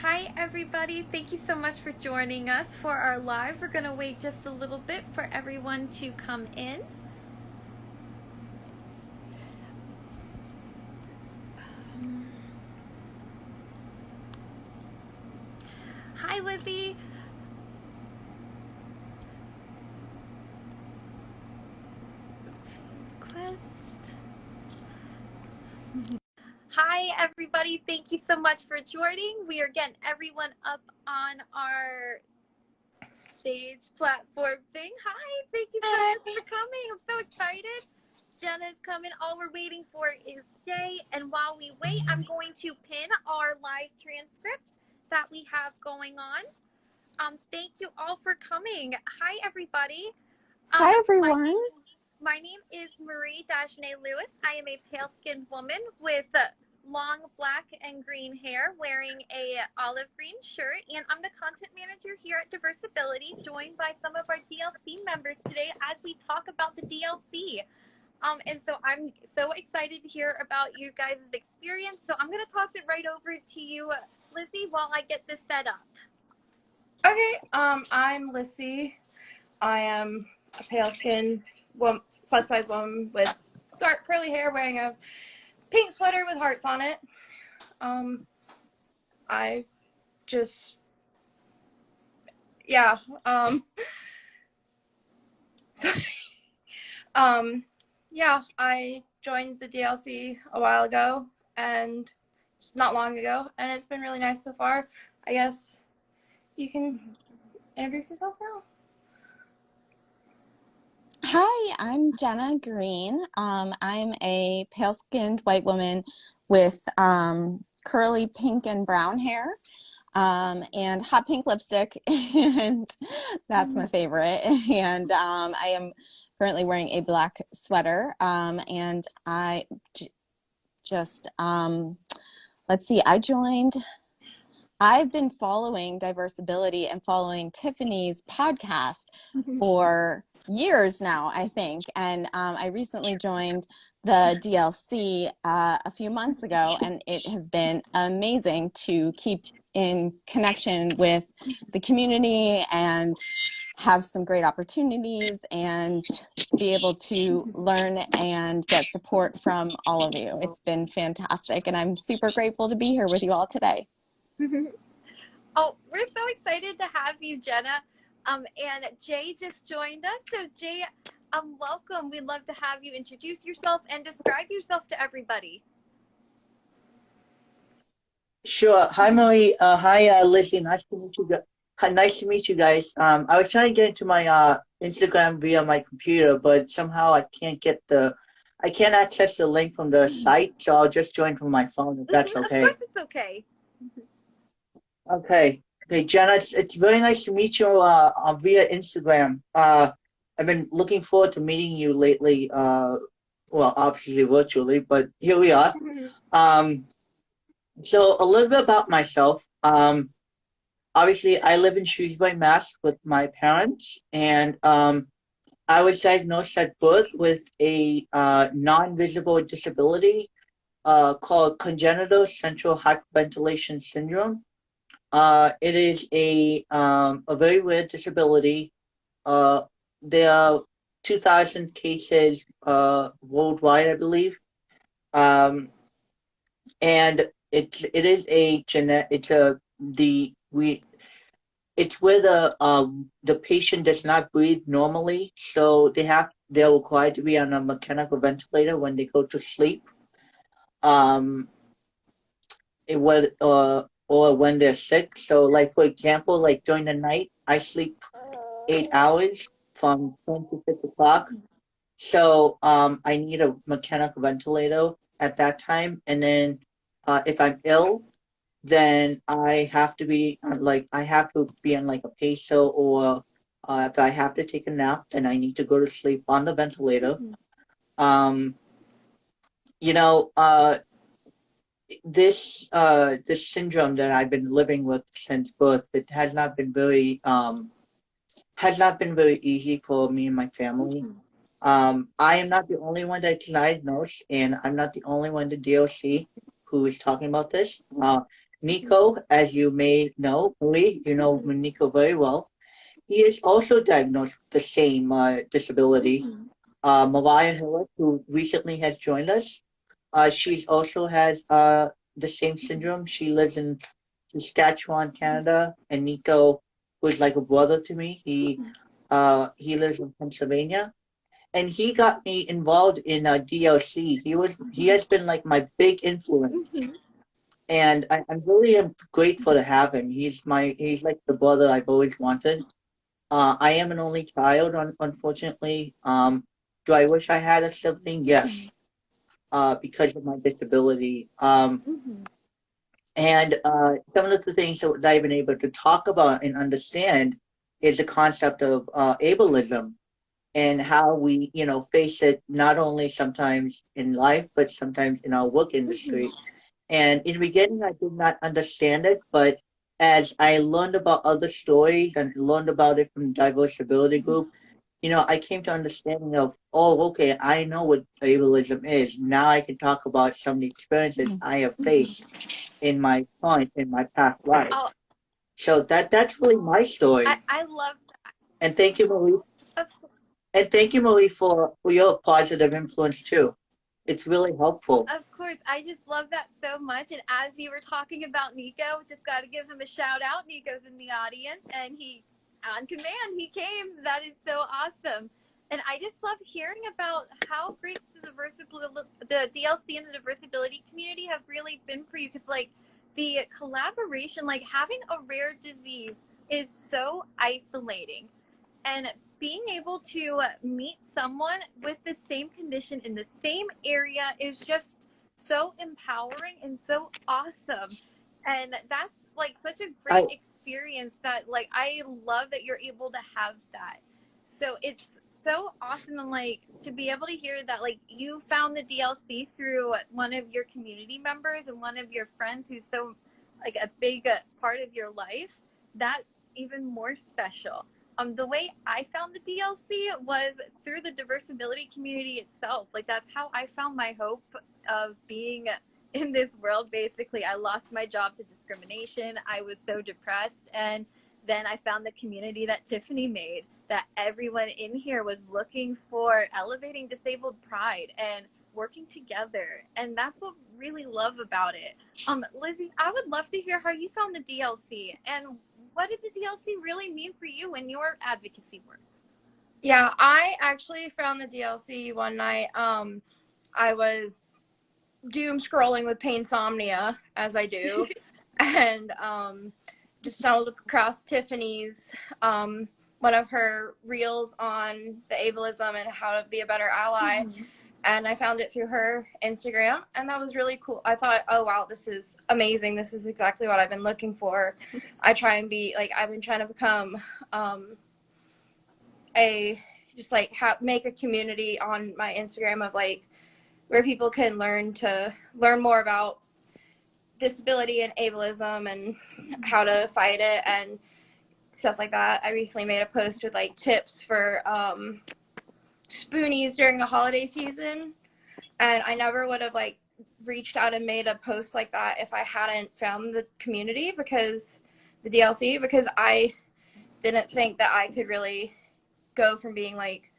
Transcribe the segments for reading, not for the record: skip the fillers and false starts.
Hi everybody, thank you so much for joining us for our live. We're going to wait just a little bit for everyone to come in. Hi Lizzie. Quest. Hi everybody, thank you so much for joining. We are getting everyone up on our stage platform thing. Hi, thank you so much for coming. I'm so excited. Jenna's coming. All we're waiting for is Jay. And while we wait, I'm going to pin our live transcript that we have going on. Thank you all for coming. Hi, everybody. Hi, everyone. My name is Marie Dagenais Lewis. I am a pale-skinned woman with long black and green hair, wearing a olive green shirt, and I'm the content manager here at Diversability, joined by some of our DLC members today as we talk about the DLC. And so I'm so excited to hear about you guys' experience. So I'm going to toss it right over to you, Lizzie, while I get this set up. Okay, I'm Lissy. I am a pale-skinned plus-size woman with dark curly hair, wearing a pink sweater with hearts on it. I just, yeah, sorry. Yeah, I joined the DLC a while ago, and just not long ago, and it's been really nice so far. I guess you can introduce yourself now. Hi, I'm Jenna Green. I'm a pale-skinned white woman with curly pink and brown hair and hot pink lipstick, and that's my favorite. And I am currently wearing a black sweater, and I just, let's see, I've been following Diversability and following Tiffany's podcast for years now, I think. And I recently joined the DLC a few months ago, and it has been amazing to keep in connection with the community and have some great opportunities and be able to learn and get support from all of you. It's been fantastic, and I'm super grateful to be here with you all today. Oh, we're so excited to have you, Jenna. And Jay just joined us. So Jay, welcome. We'd love to have you introduce yourself and describe yourself to everybody. Sure. Hi, Marie. Hi, Lizzie. Nice to meet you. Nice to meet you guys. I was trying to get into my Instagram via my computer, but somehow I can't access the link from the site, so I'll just join from my phone if that's okay. Of course, it's okay. Okay. Okay, Jenna, it's very nice to meet you via Instagram. I've been looking forward to meeting you lately. Well, obviously virtually, but here we are. So a little bit about myself. Obviously, I live in Shrewsbury, Mass. with my parents, and I was diagnosed at birth with a non-visible disability called Congenital Central Hyperventilation Syndrome. It is a very rare disability. There are 2,000 cases worldwide, I believe. And it is a it's where the patient does not breathe normally, so they're required to be on a mechanical ventilator when they go to sleep. Or when they're sick. So, like for example, like during the night, I sleep 8 hours from 10 to 6 o'clock. So I need a mechanical ventilator at that time, and then if I'm ill, then I have to be on like a pacer, or if I have to take a nap, then I need to go to sleep on the ventilator. You know, this syndrome that I've been living with since birth, it has not been very easy for me and my family. I am not the only one that's diagnosed, and I'm not the only one in the DLC who is talking about this. Nico, as you may know, Marie, you know Nico very well. He is also diagnosed with the same disability. Mariah Hiller, who recently has joined us, she's also has the same syndrome. She lives in Saskatchewan, Canada, and Nico, who is like a brother to me, he lives in Pennsylvania, and he got me involved in DLC. He has been like my big influence, and I'm really am grateful to have him. He's like the brother I've always wanted. I am an only child, unfortunately. Do I wish I had a sibling? Yes, because of my disability. And some of the things that I've been able to talk about and understand is the concept of ableism and how we, face it not only sometimes in life, but sometimes in our work industry. And in the beginning, I did not understand it, but as I learned about other stories and learned about it from the Diversability group, I came to understanding of, oh, okay, I know what ableism is. Now I can talk about some of the experiences I have faced in my past life. Oh, So that's really my story. I love that. And thank you, Marie. Of And thank you, Marie, for your positive influence too. It's really helpful. Of course, I just love that so much. And as you were talking about Nico, just got to give him a shout out. Nico's in the audience, and he, on command, he came. That is so awesome. And I just love hearing about how great the DLC and the Diversability community have really been for you. Because, like, the collaboration, like having a rare disease is so isolating. And being able to meet someone with the same condition in the same area is just so empowering and so awesome. And that's like such a great experience that like I love that you're able to have that. So it's so awesome and like to be able to hear that like you found the DLC through one of your community members and one of your friends who's so like a big part of your life. That's even more special. The way I found the DLC was through the Diversability community itself. Like that's how I found my hope of being in this world. Basically, I lost my job to discrimination. I was so depressed, and then I found the community that Tiffany made. That everyone in here was looking for elevating disabled pride and working together, and that's what I really love about it. Lizzie, I would love to hear how you found the DLC and what did the DLC really mean for you in your advocacy work? Yeah, I actually found the DLC one night. I was doom scrolling with painsomnia, as I do, and just stumbled across Tiffany's one of her reels on the ableism and how to be a better ally. And I found it through her Instagram, and that was really cool. I thought, oh wow, this is amazing. This is exactly what I've been looking for. I try and be like, I've been trying to become make a community on my Instagram of like where people can learn more about disability and ableism and how to fight it and stuff like that. I recently made a post with like tips for spoonies during the holiday season, and I never would have like reached out and made a post like that if I hadn't found the community because the DLC, because I didn't think that I could really go from being like,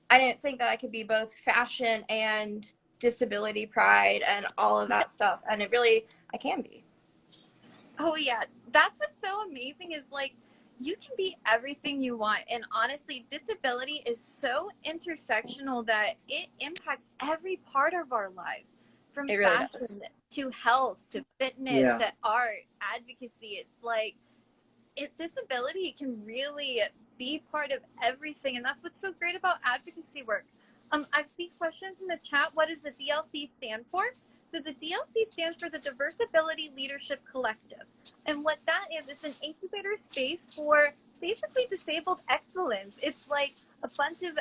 I didn't think that I could be both fashion and disability pride and all of that stuff, and I can be. Oh yeah, that's what's so amazing is like you can be everything you want, and honestly disability is so intersectional that it impacts every part of our lives, from It really fashion to health to fitness to art, advocacy. It's like disability can really be part of everything, and that's what's so great about advocacy work. I've seen questions in the chat. What does the DLC stand for? So the DLC stands for the Diversability Leadership Collective. And what that is, it's an incubator space for basically disabled excellence. It's like a bunch of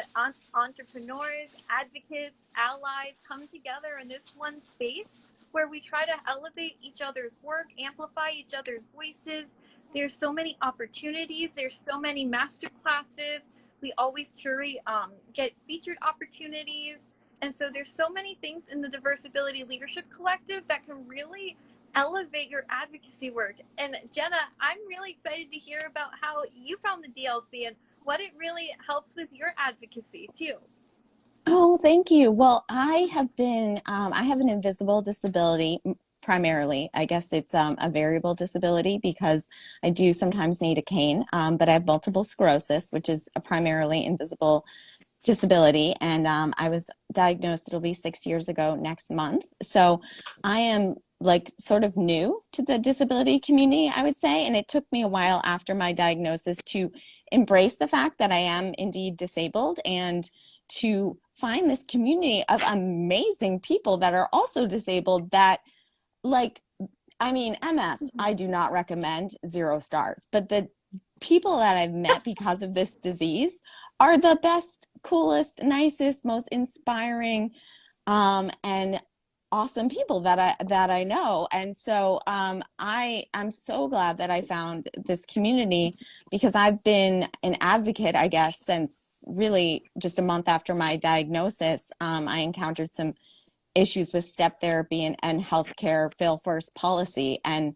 entrepreneurs, advocates, allies come together in this one space where we try to elevate each other's work, amplify each other's voices. There's so many opportunities. There's so many master classes. We always curate, get featured opportunities. And so there's so many things in the Diversability Leadership Collective that can really elevate your advocacy work. And Jenna, I'm really excited to hear about how you found the DLC and what it really helps with your advocacy too. Oh, thank you. Well, I have an invisible disability primarily. I guess it's a variable disability because I do sometimes need a cane, but I have multiple sclerosis, which is a primarily invisible disability. And I was diagnosed, it'll be 6 years ago next month. So I am like sort of new to the disability community, I would say. And it took me a while after my diagnosis to embrace the fact that I am indeed disabled and to find this community of amazing people that are also disabled that like I mean, MS, I do not recommend, 0 stars. But the people that I've met because of this disease are the best, coolest, nicest, most inspiring, and awesome people that I know. And so I'm so glad that I found this community because I've been an advocate, I guess, since really just a month after my diagnosis. I encountered some issues with step therapy and healthcare fail first policy. And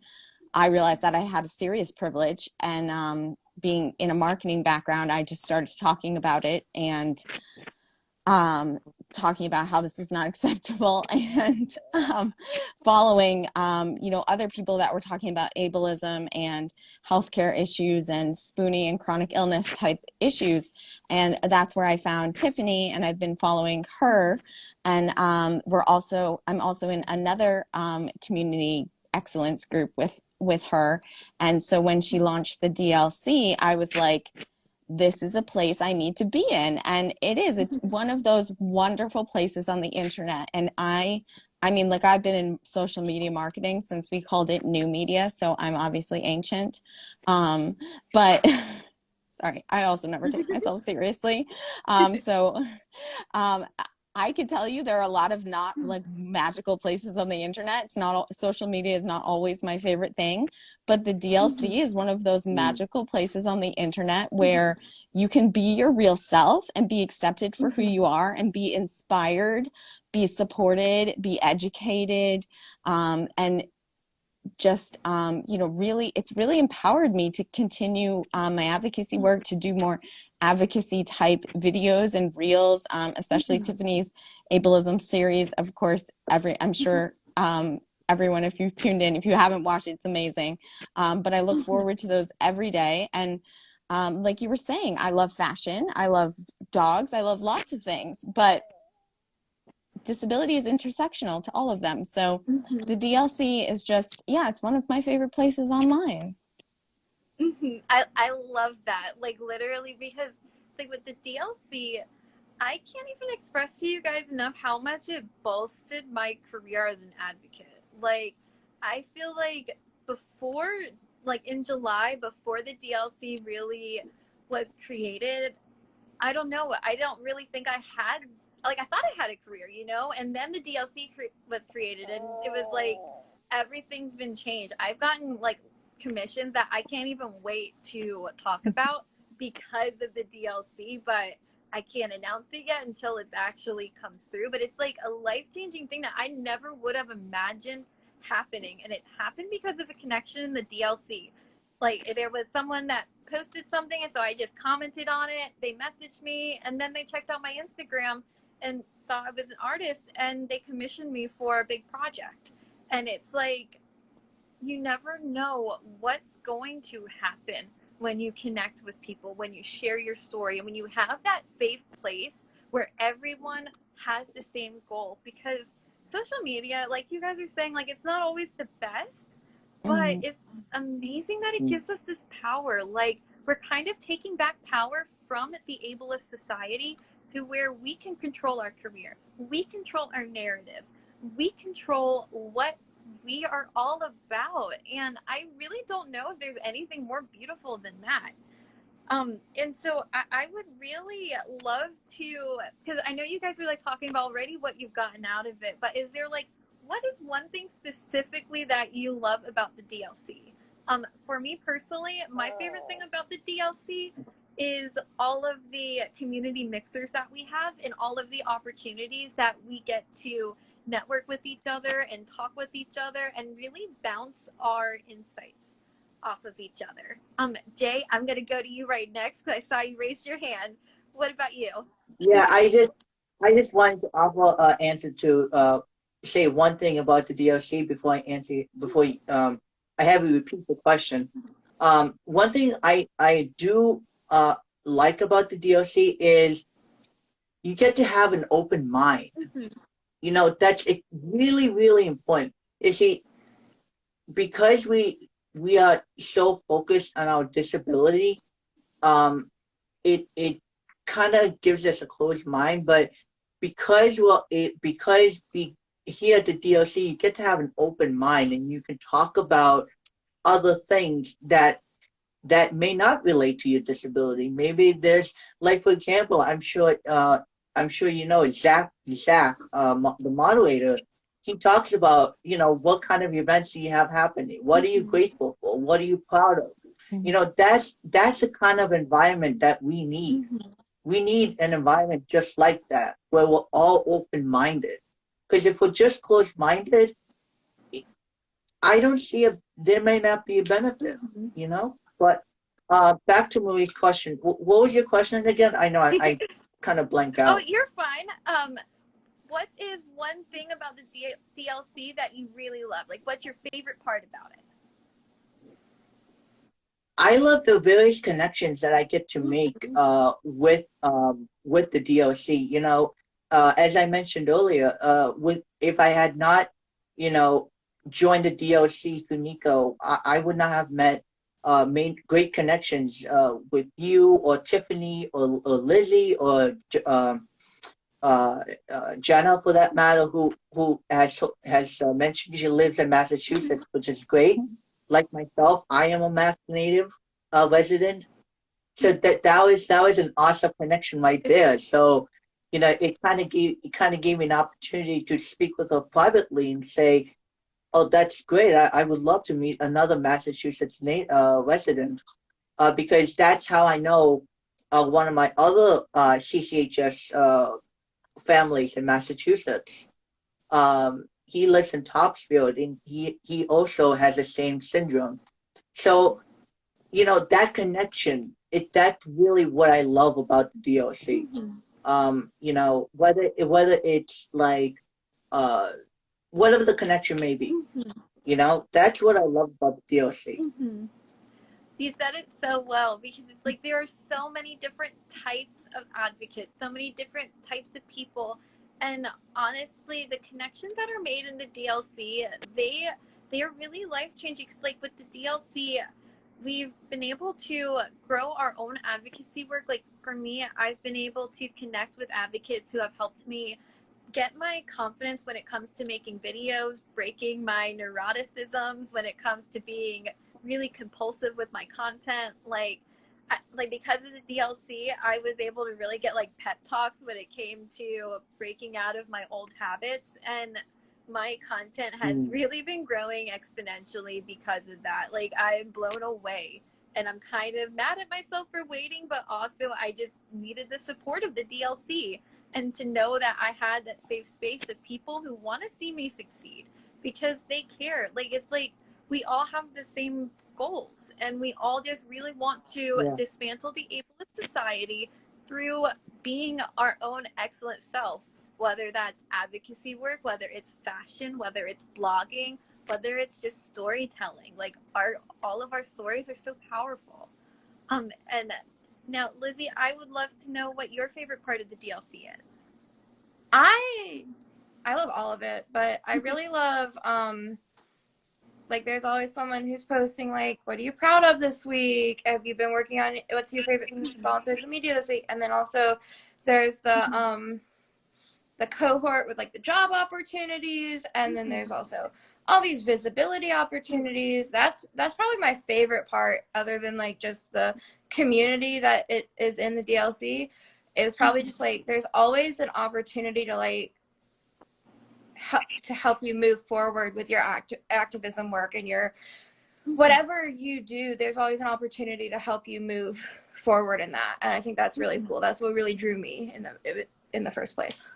I realized that I had a serious privilege. And being in a marketing background, I just started talking about it and talking about how this is not acceptable and following, other people that were talking about ableism and healthcare issues and spooning and chronic illness type issues. And that's where I found Tiffany, and I've been following her. And I'm also in another community excellence group with her. And so when she launched the DLC, I was like, this is a place I need to be in. And it's one of those wonderful places on the internet. And I mean, like I've been in social media marketing since we called it new media. So I'm obviously ancient. But sorry, I also never take myself seriously. So I could tell you there are a lot of not like magical places on the internet. It's not, social media is not always my favorite thing, but the DLC is one of those magical places on the internet where you can be your real self and be accepted for who you are and be inspired, be supported, be educated, and just really, it's really empowered me to continue my advocacy work, to do more advocacy type videos and reels, especially Tiffany's ableism series. Of course, I'm sure everyone, if you've tuned in, if you haven't watched it, it's amazing. But I look forward to those every day. And like you were saying, I love fashion, I love dogs, I love lots of things, but disability is intersectional to all of them. So the DLC is just, it's one of my favorite places online. I love that. Like literally, because it's like with the DLC, I can't even express to you guys enough how much it bolstered my career as an advocate. Like, I feel like before, like in July, before the DLC really was created, I don't know. I don't really think I had, like, I thought I had a career, you know? And then the DLC was created, and it was like everything's been changed. I've gotten like commissions that I can't even wait to talk about because of the DLC, but I can't announce it yet until it's actually come through. But it's like a life changing thing that I never would have imagined happening. And it happened because of a connection in the DLC. Like there was someone that posted something, and so I just commented on it. They messaged me, and then they checked out my Instagram and saw I was an artist, and they commissioned me for a big project. And it's like you never know what's going to happen when you connect with people, when you share your story, and when you have that safe place where everyone has the same goal. Because social media, like you guys are saying, like it's not always the best, but it's amazing that it gives us this power. Like we're kind of taking back power from the ableist society to where we can control our career, we control our narrative, we control what we are all about. And I really don't know if there's anything more beautiful than that. And so I would really love to, because I know you guys are like talking about already what you've gotten out of it, but is there like, what is one thing specifically that you love about the DLC? For me personally, my favorite thing about the DLC is all of the community mixers that we have and all of the opportunities that we get to network with each other and talk with each other and really bounce our insights off of each other. Jay, I'm gonna go to you right next because I saw you raised your hand. What about you? Yeah, I just wanted to offer answer to say one thing about the DLC before I answer before I have you repeat the question. One thing I do like about the DLC is you get to have an open mind. You know, that's it really, really important. You see, because we are so focused on our disability, it kind of gives us a closed mind, but because we here at the DLC, you get to have an open mind and you can talk about other things that may not relate to your disability. Maybe there's, like, for example, I'm sure you know Zach, the moderator. He talks about, you know, what kind of events do you have happening? What are you grateful for? What are you proud of? You know, that's the kind of environment that we need. We need an environment just like that, where we're all open-minded. Because if we're just closed-minded, I don't see there may not be a benefit, you know? But back to Marie's question. What was your question again? I know I kind of blanked Oh, out. you're fine. What is one thing about the DLC that you really love? Like, what's your favorite part about it? I love the various connections that I get to make with the DLC. You know, as I mentioned earlier, with if I had not, you know, joined the DLC through Nico, I would not have made great connections with you or Tiffany or Lizzie or Jenna, for that matter, who has mentioned she lives in Massachusetts, which is great. Like myself, I am a Mass native resident, so that was an awesome connection right there. So, you know, it kind of gave me an opportunity to speak with her privately and say, "Oh, that's great. I would love to meet another Massachusetts resident," because that's how I know one of my other CCHS families in Massachusetts. He lives in Topsfield, and he also has the same syndrome. So, you know, that connection, that's really what I love about the DLC. You know, whether it's like whatever the connection may be, you know, that's what I love about the DLC. You said it so well because it's like there are so many different types of advocates, so many different types of people, and honestly, the connections that are made in the DLC, they are really life changing. Because like with the DLC, we've been able to grow our own advocacy work. Like for me, I've been able to connect with advocates who have helped me get my confidence when it comes to making videos, breaking my neuroticisms when it comes to being really compulsive with my content. Like because of the DLC, I was able to really get like pep talks when it came to breaking out of my old habits, and my content has really been growing exponentially because of that. Like I'm blown away. And I'm kind of mad at myself for waiting, but also I just needed the support of the DLC and to know that I had that safe space of people who want to see me succeed because they care. Like it's like we all have the same goals and we all just really want to Yeah. dismantle the ableist society through being our own excellent self, whether that's advocacy work, whether it's fashion, whether it's blogging, whether it's just storytelling. Like all of our stories are so powerful. And now, Lizzie, I would love to know what your favorite part of the DLC is. I love all of it, but I really love like there's always someone who's posting like, what are you proud of this week? Have you been working on what's your favorite thing that's on social media this week? And then also there's the cohort with like the job opportunities, and then there's also all these visibility opportunities. That's probably my favorite part, other than like just the community that it is in the DLC. It's probably just like there's always an opportunity to like to help you move forward with your activism work and your whatever you do. There's always an opportunity to help you move forward in that, and I think that's really cool. That's what really drew me in the first place.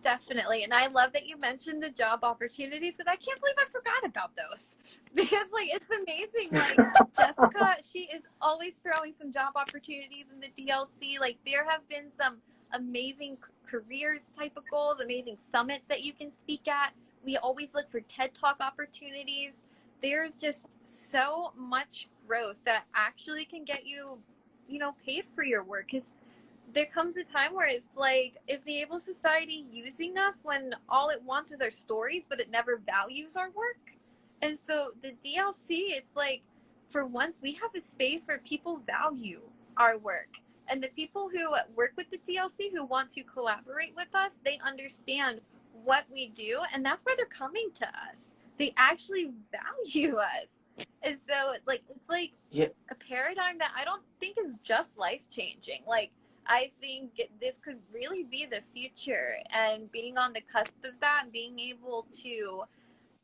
Definitely. And I love that you mentioned the job opportunities, because I can't believe I forgot about those. Because like it's amazing. Like Jessica, she is always throwing some job opportunities in the DLC. Like there have been some amazing careers type of goals, amazing summits that you can speak at. We always look for TED Talk opportunities. There's just so much growth that actually can get you, you know, paid for your work. Because there comes a time where it's like, is the able society using us when all it wants is our stories, but it never values our work? And so the DLC, it's like, for once, we have a space where people value our work. And the people who work with the DLC, who want to collaborate with us, they understand what we do, and that's why they're coming to us. They actually value us. And so, like, it's like Yeah. a paradigm that I don't think is just life changing. Like, I think this could really be the future, and being on the cusp of that and being able to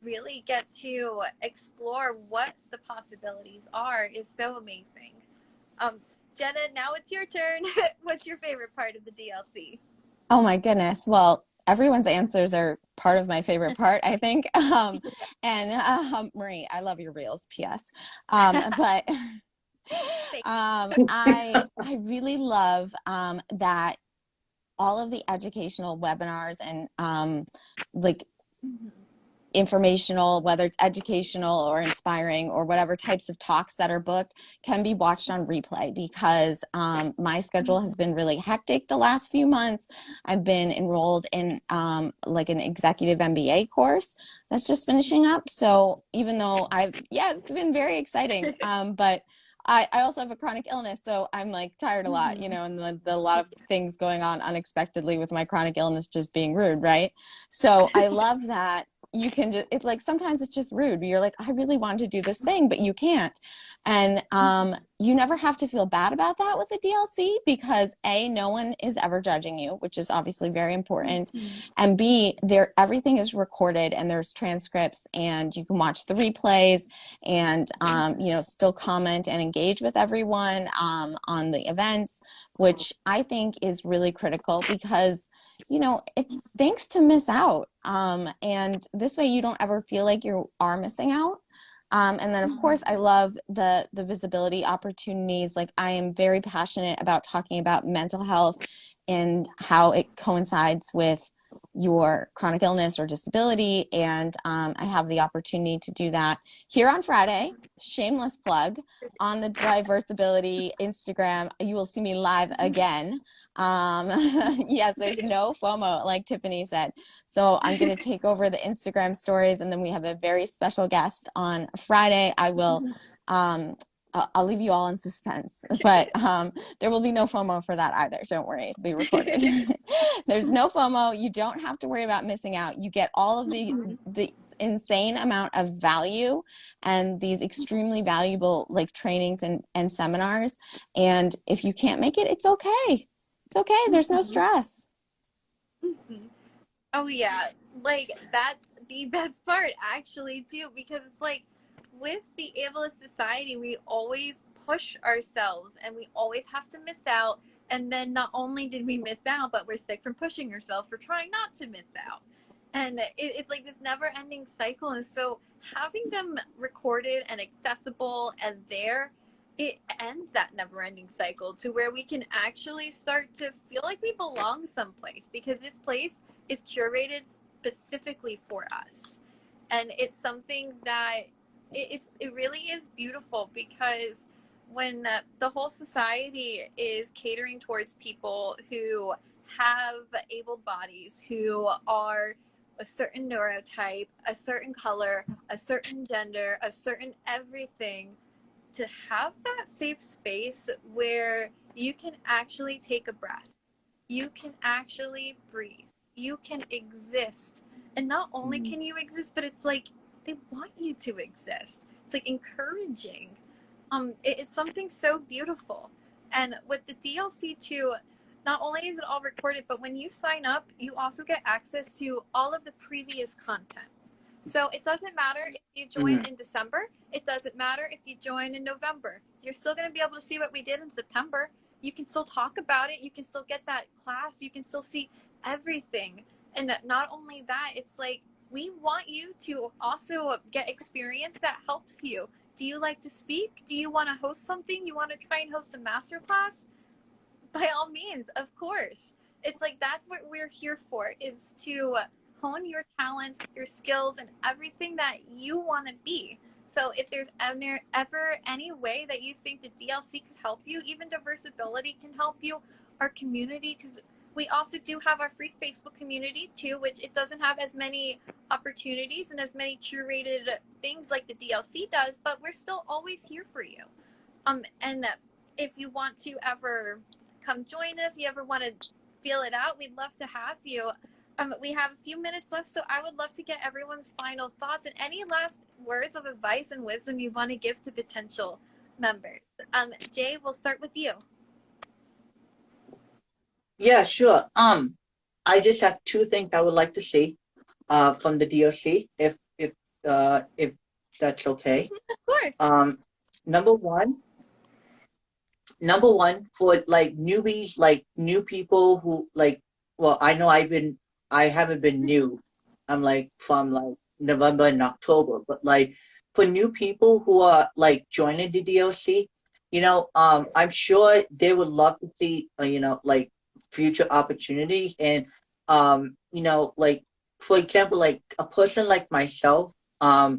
really get to explore what the possibilities are is so amazing. Jenna, now it's your turn. What's your favorite part of the DLC? Oh my goodness. Well, everyone's answers are part of my favorite part, I think. Marie, I love your reels, P.S. But I really love that all of the educational webinars and like informational, whether it's educational or inspiring or whatever types of talks that are booked, can be watched on replay, because my schedule has been really hectic the last few months. I've been enrolled in like an executive MBA course that's just finishing up. So even though it's been very exciting, but I also have a chronic illness, so I'm like tired a lot, you know, and the lot of things going on unexpectedly with my chronic illness just being rude, right? So I love that you can just, it's like sometimes it's just rude. You're like, I really want to do this thing, but you can't. And you never have to feel bad about that with the DLC, because A, no one is ever judging you, which is obviously very important. And B, everything is recorded, and there's transcripts, and you can watch the replays, and you know, still comment and engage with everyone on the events, which I think is really critical, because you know, it stinks to miss out. And this way you don't ever feel like you are missing out. And then of course I love the visibility opportunities. Like I am very passionate about talking about mental health and how it coincides with your chronic illness or disability. And I have the opportunity to do that here on Friday. Shameless plug on the Diversability Instagram. You will see me live again. Yes, there's no FOMO, like Tiffany said. So I'm going to take over the Instagram stories, and then we have a very special guest on Friday. I'll leave you all in suspense, but there will be no FOMO for that either. Don't worry, it'll be recorded. There's no FOMO. You don't have to worry about missing out. You get all of the insane amount of value and these extremely valuable like trainings and seminars. And if you can't make it, it's okay. It's okay. There's no stress. Oh yeah, like that's the best part actually too, because it's like with the ableist society, we always push ourselves and we always have to miss out. And then not only did we miss out, but we're sick from pushing ourselves for trying not to miss out. And it's like this never ending cycle. And so having them recorded and accessible and there, it ends that never ending cycle to where we can actually start to feel like we belong someplace, because this place is curated specifically for us. And it's something that it really is beautiful, because when the whole society is catering towards people who have able bodies, who are a certain neurotype, a certain color, a certain gender, a certain everything, to have that safe space where you can actually take a breath, you can actually breathe, you can exist. And not only can you exist, but it's like they want you to exist. It's like encouraging. It's something so beautiful. And with the DLC too, not only is it all recorded, but when you sign up, you also get access to all of the previous content. So it doesn't matter if you join in December. It doesn't matter if you join in November. You're still going to be able to see what we did in September. You can still talk about it. You can still get that class. You can still see everything. And not only that, it's like we want you to also get experience that helps you. Do you like to speak? Do you want to host something? You want to try and host a master class? By all means, of course. It's like that's what we're here for, is to hone your talents, your skills, and everything that you want to be. So if there's ever any way that you think the DLC could help you, even Diversability can help you, our community, because we also do have our free Facebook community too, which it doesn't have as many opportunities and as many curated things like the DLC does, but we're still always here for you. And if you want to ever come join us, you ever want to feel it out, we'd love to have you. We have a few minutes left, so I would love to get everyone's final thoughts and any last words of advice and wisdom you want to give to potential members. Jay, we'll start with you. Yeah, sure. I just have two things I would like to see from the DLC, if that's okay. Of course. Number one for like newbies, like new people who like, well, I know I haven't been new. I'm like from like November and October, but like for new people who are like joining the DLC, I'm sure they would love to see, like future opportunities. And, like, for example, like a person like myself, I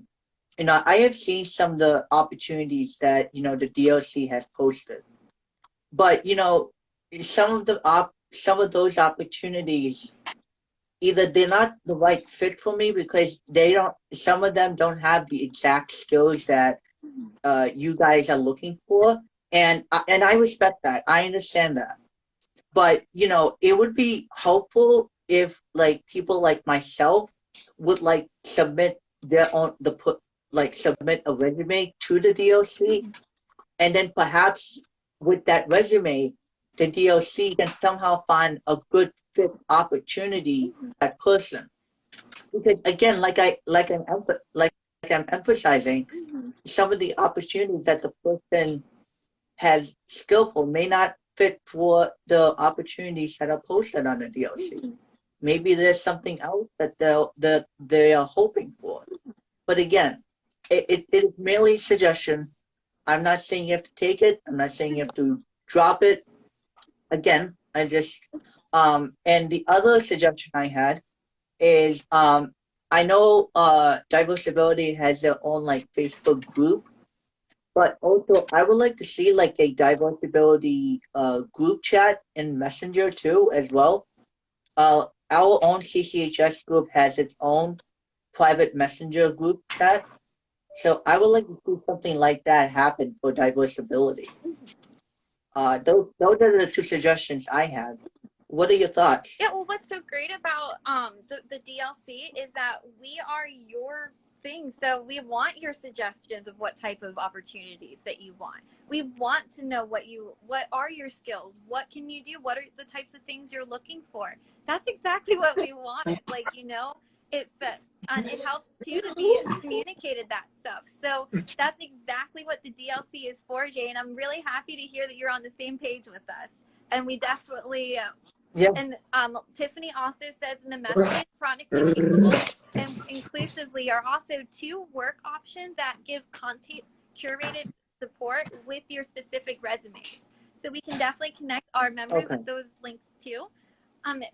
have seen some of the opportunities that, the DLC has posted. But, some of those opportunities, either they're not the right fit for me because some of them don't have the exact skills that you guys are looking for. And I respect that. I understand that. But, it would be helpful if like people like myself would like submit a resume to the DLC, and then perhaps with that resume, the DLC can somehow find a good fit opportunity for that person. Because again, I'm emphasizing, some of the opportunities that the person has skillful may not fit for the opportunities that are posted on the DLC. Maybe there's something else that they are hoping for. But again, it is merely suggestion. I'm not saying you have to take it. I'm not saying you have to drop it. Again, and the other suggestion I had is, I know Diversability has their own like Facebook group, but also I would like to see like a Diversability group chat in Messenger too as well. Our own CCHS group has its own private Messenger group chat. So I would like to see something like that happen for Diversability. Those are the two suggestions I have. What are your thoughts? Yeah, well, what's so great about the DLC is that we are your thing. So we want your suggestions of what type of opportunities that you want. We want to know what are your skills? What can you do? What are the types of things you're looking for? That's exactly what we wanted. Like, it helps too to be communicated that stuff. So that's exactly what the DLC is for, Jay. And I'm really happy to hear that you're on the same page with us. And we definitely Yeah. and Tiffany also says in the message, chronic people and inclusively are also two work options that give content curated support with your specific resumes. So we can definitely connect our members with those links too. And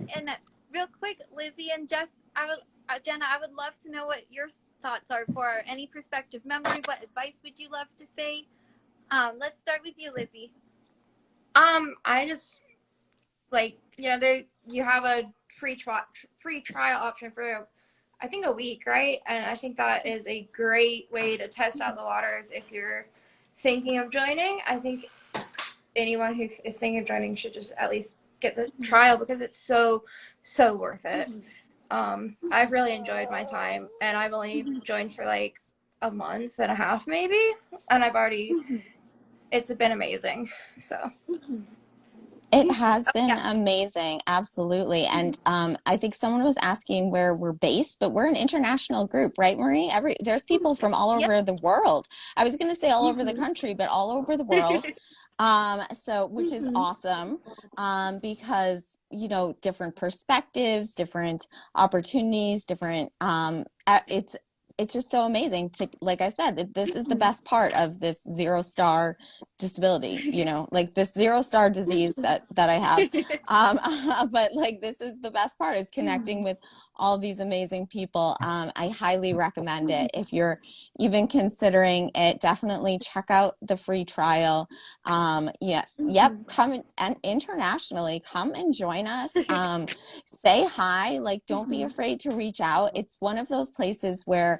real quick, Lizzie and Jenna, I would love to know what your thoughts are for any prospective members. What advice would you love to say? Let's start with you, Lizzie. I just you have a free trial option for I think a week, right? And I think that is a great way to test out the waters if you're thinking of joining. I think anyone who is thinking of joining should just at least get the trial because it's so worth it. I've really enjoyed my time, and I've only joined for like a month and a half maybe, and it's been amazing. So It has been Yeah. amazing, absolutely. And I think someone was asking where we're based, but we're an international group, right, Marie? There's people from all Yep. over the world. I was going to say all over the Mhm. country, but all over the world. Which is Mhm. awesome, because, different perspectives, different opportunities, different, it's just so amazing to, like I said, that this is the best part of this zero-star disability, like this zero-star disease that I have. But like this is the best part, is connecting with all these amazing people. I highly recommend it. If you're even considering it, definitely check out the free trial. Yes, yep, come and internationally, come and join us. Say hi, like don't be afraid to reach out. It's one of those places where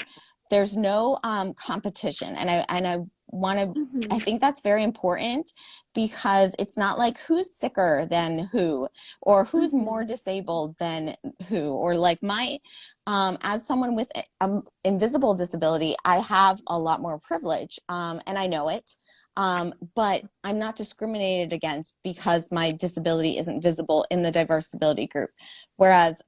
there's no competition, and I want to, I think that's very important, because it's not like who's sicker than who, or who's more disabled than who, or like as someone with invisible disability, I have a lot more privilege, and I know it. But I'm not discriminated against because my disability isn't visible in the Diversability group. Whereas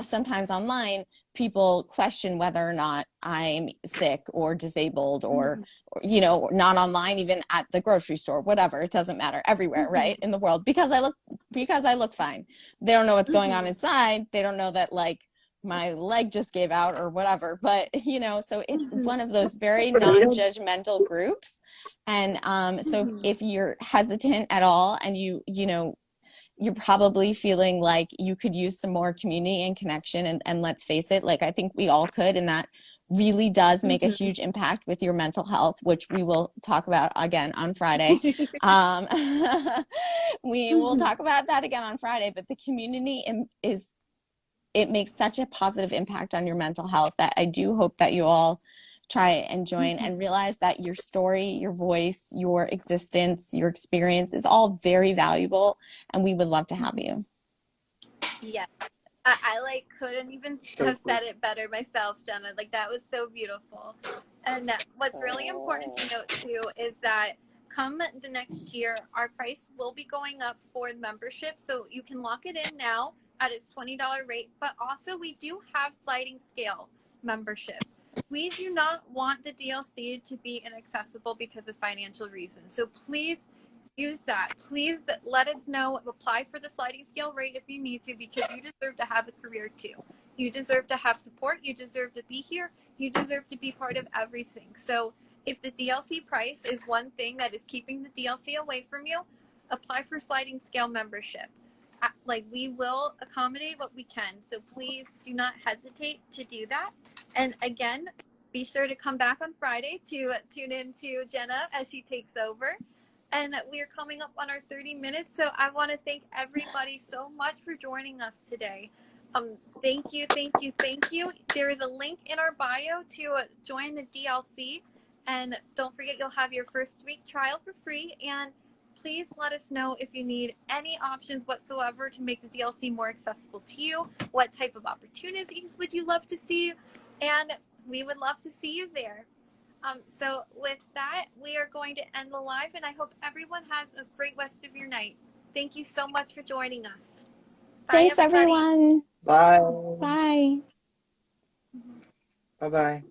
sometimes online, people question whether or not I'm sick or disabled, or not online, even at the grocery store, whatever. It doesn't matter, everywhere, right, in the world, because I look fine. They don't know what's going on inside. They don't know that like my leg just gave out or whatever. But so it's one of those very non-judgmental groups. And so if you're hesitant at all, and you're probably feeling like you could use some more community and connection, and let's face it, like I think we all could, and that really does make a huge impact with your mental health, which we will talk about again on Friday. um, we will talk about that again on Friday, but the community it makes such a positive impact on your mental health that I do hope that you all try and join, and realize that your story, your voice, your existence, your experience is all very valuable, and we would love to have you. Yes. I like couldn't even have said it better myself, Jenna. Like that was so beautiful. And what's really important to note too is that come the next year, our price will be going up for the membership, so you can lock it in now at its $20 rate. But also, we do have sliding scale membership. We do not want the DLC to be inaccessible because of financial reasons. So please use that. Please let us know. Apply for the sliding scale rate if you need to, because you deserve to have a career too. You deserve to have support. You deserve to be here. You deserve to be part of everything. So if the DLC price is one thing that is keeping the DLC away from you, apply for sliding scale membership. Like we will accommodate what we can. So please do not hesitate to do that. And again, be sure to come back on Friday to tune in to Jenna as she takes over. And we are coming up on our 30 minutes, so I want to thank everybody so much for joining us today. Thank you, thank you, thank you. There is a link in our bio to join the DLC, and don't forget you'll have your first week trial for free. And please let us know if you need any options whatsoever to make the DLC more accessible to you. What type of opportunities would you love to see? And we would love to see you there. So with that, we are going to end the live, and I hope everyone has a great rest of your night. Thank you so much for joining us. Bye, Thanks, everybody. everyone. Bye. Bye. Bye bye.